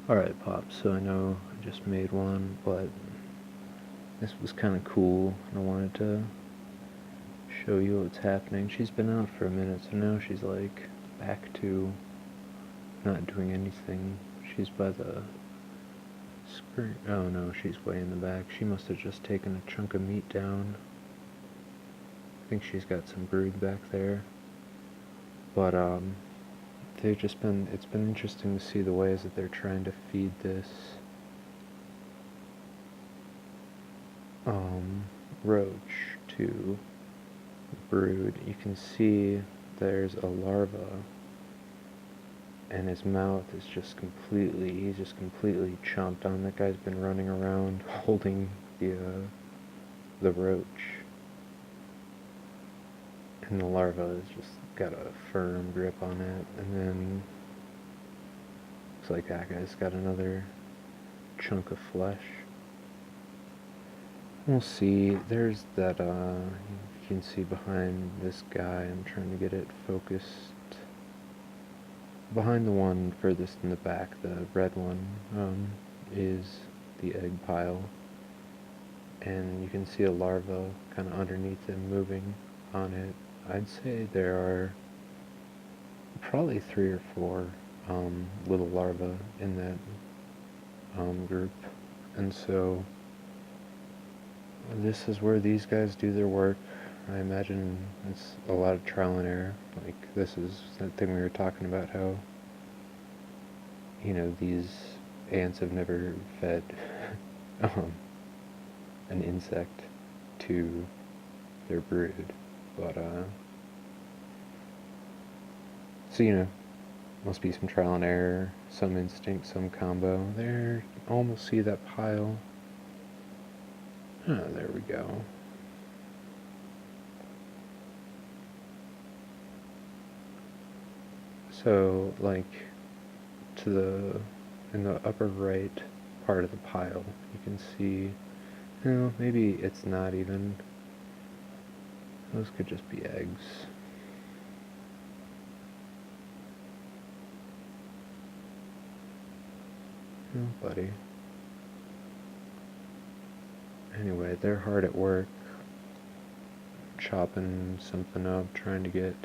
Alright, Pop, so I know I just made one, but this was kind of cool, and I wanted to show you what's happening. She's been out for a minute, so now she's like back to not doing anything. She's by the screen. Oh no, she's way in the back. She must have just taken a chunk of meat down. I think she's got some brood back there. But it's been interesting to see the ways that they're trying to feed this roach to brood. You can see there's a larva, and his mouth is he's just completely chomped on. That guy's been running around holding the roach, and the larva has just got a firm grip on it, and then looks like that guy's got another chunk of flesh. We'll see. There's that, you can see behind this guy. I'm trying to get it focused. Behind the one furthest in the back, the red one, is the egg pile. And you can see a larva kind of underneath him moving on it. I'd say there are probably 3 or 4 little larvae in that group. And so this is where these guys do their work. I imagine it's a lot of trial and error. Like, this is that thing we were talking about, how, these ants have never fed an insect to their brood. But, so, must be some trial and error, some instinct, some combo. There, almost see that pile. Oh, there we go. So, like, in the upper right part of the pile, you can see, maybe it's not even, those could just be eggs. Oh, buddy. Anyway, they're hard at work, chopping something up, trying to get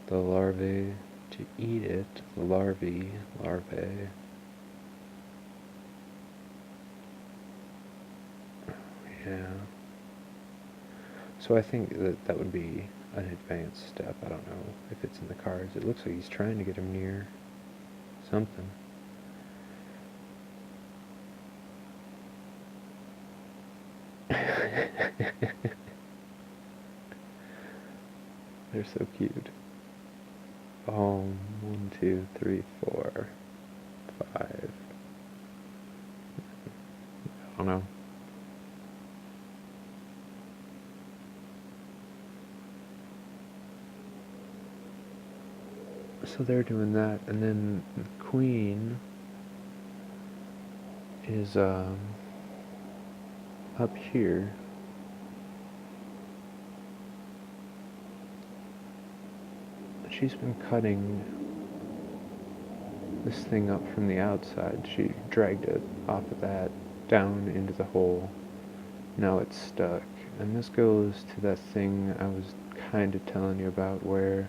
the larvae to eat it. The larvae. Yeah. So I think that would be an advanced step. I don't know if it's in the cards. It looks like he's trying to get him near something. They're so cute. 1, 2, 3, 4, 5. I don't know. So they're doing that, and then the queen is up here. She's been cutting this thing up from the outside. She dragged it off of that down into the hole. Now it's stuck. And this goes to that thing I was kind of telling you about, where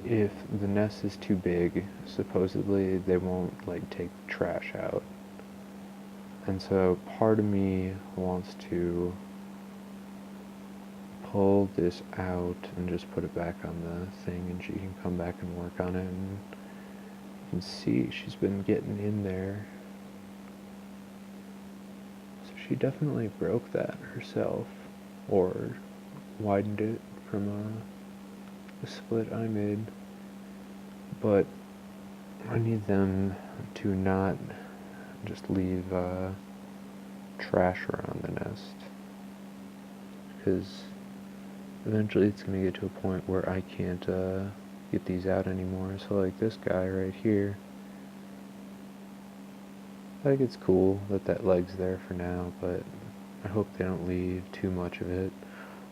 if the nest is too big, supposedly they won't take trash out. And so part of me wants to pull this out and just put it back on the thing, and she can come back and work on it. And you can see she's been getting in there. So she definitely broke that herself, or widened it from the split I made. But I need them to not just leave trash around the nest, because eventually it's going to get to a point where I can't get these out anymore. So like this guy right here, I think it's cool that leg's there for now, but I hope they don't leave too much of it.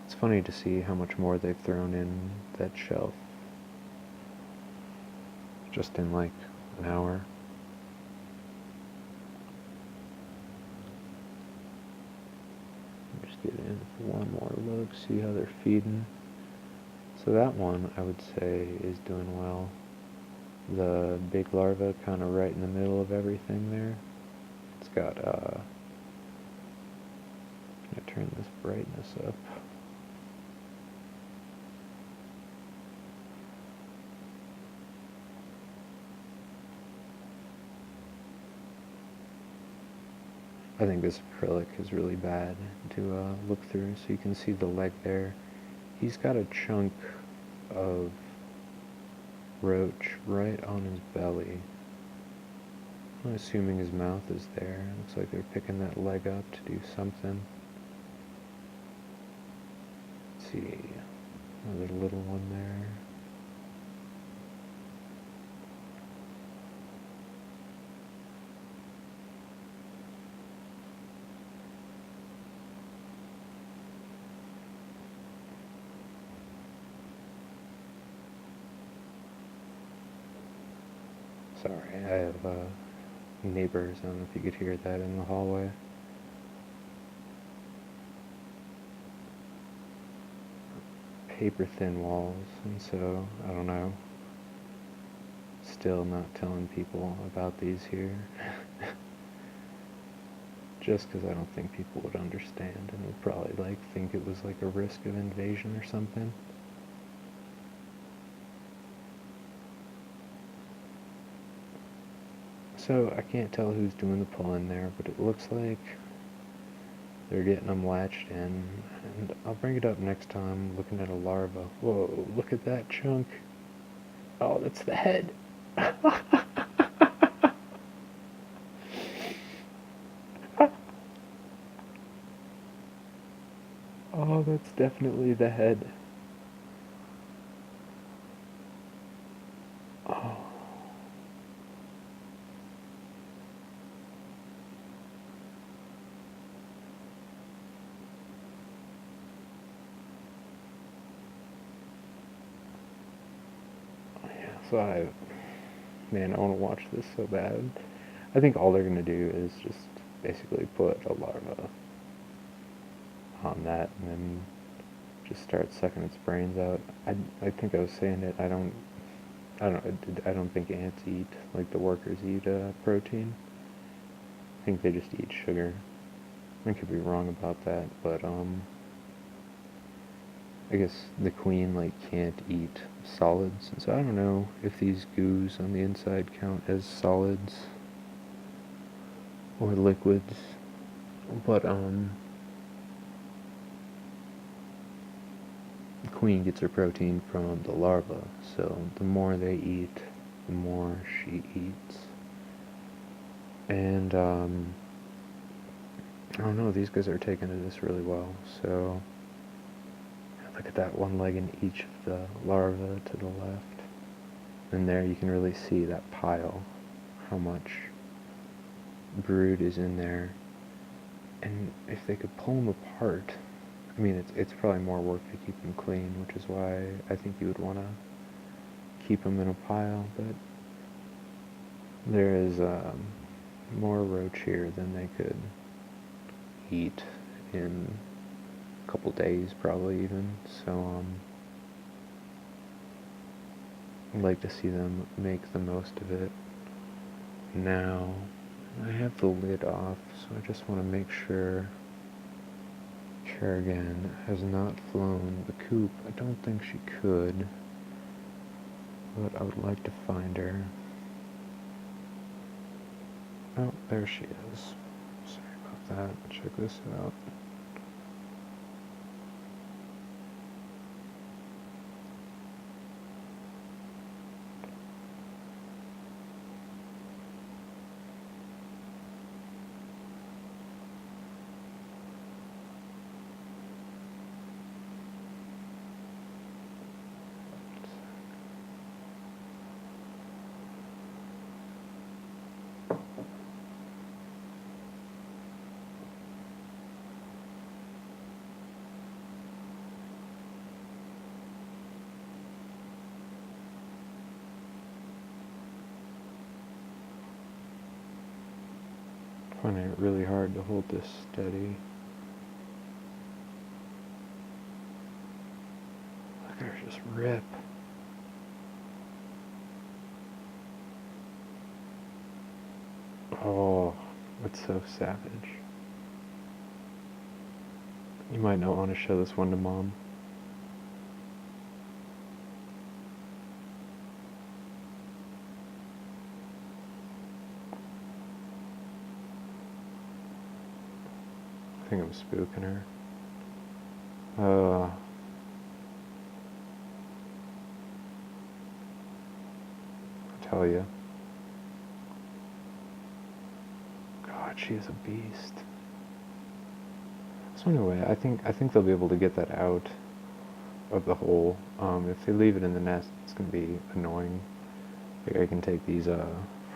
It's funny to see how much more they've thrown in that shelf. just in like an hour. Just get in for one more look, see how they're feeding. So that one, I would say, is doing well. The big larva kind of right in the middle of everything there. It's got, I'm going to turn this brightness up. I think this acrylic is really bad to look through, so you can see the leg there. He's got a chunk of roach right on his belly. I'm assuming his mouth is there. Looks like they're picking that leg up to do something. Let's see, another little one there. Sorry, I have neighbors. I don't know if you could hear that in the hallway. Paper thin walls, and so, I don't know, still not telling people about these here. Just because I don't think people would understand and would probably like think it was like a risk of invasion or something. So I can't tell who's doing the pulling there, but it looks like they're getting them latched in, and I'll bring it up next time looking at a larva. Whoa, look at that chunk. Oh, that's the head. Oh, that's definitely the head. Oh. Yeah, so man, I want to watch this so bad. I think all they're going to do is just basically put a larva on that and then just start sucking its brains out. I think I was saying it. I don't think ants eat like the workers eat protein. I think they just eat sugar. I could be wrong about that, but I guess the queen like can't eat solids, and so I don't know if these goos on the inside count as solids or liquids, but the queen gets her protein from the larva, so the more they eat, the more she eats. And I don't know, these guys are taking to this really well, so look at that one leg in each of the larvae to the left. And there you can really see that pile, how much brood is in there. And if they could pull them apart, I mean, it's probably more work to keep them clean, which is why I think you would want to keep them in a pile, but there is more roach here than they could eat in a couple days, probably even, so I'd like to see them make the most of it. Now, I have the lid off, so I just want to make sure Kerrigan has not flown the coop. I don't think she could, but I would like to find her. Oh, there she is. Sorry about that. Check this out. Finding it really hard to hold this steady. Look at her just rip. Oh, it's so savage. You might not want to show this one to Mom. I think I'm spooking her. I tell you. God, she is a beast. So anyway, I think they'll be able to get that out of the hole. If they leave it in the nest, it's gonna be annoying. Like I can take these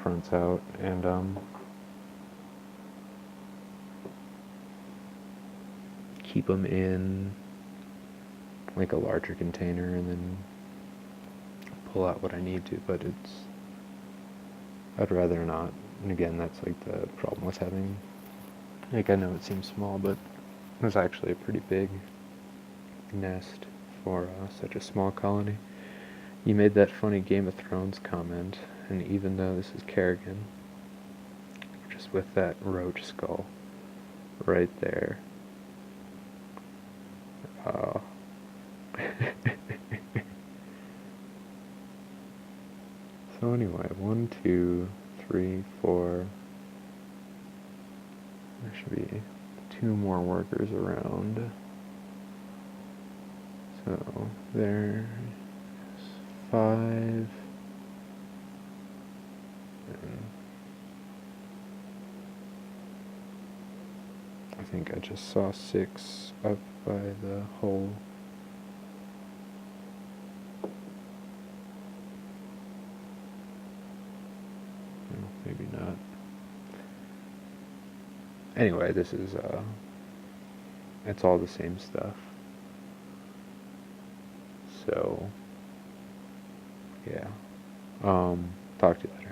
fronts out and keep them in like a larger container and then pull out what I need to, but I'd rather not. And again, that's like the problem with having, like I know it seems small, but it's actually a pretty big nest for such a small colony. You made that funny Game of Thrones comment, and even though this is Kerrigan, just with that roach skull right there. Oh. So anyway, 1, 2, 3, 4. There should be 2 more workers around. So there's 5. And I think I just saw 6 up by the hole. No, maybe not. Anyway, this is, it's all the same stuff. So, yeah. Talk to you later.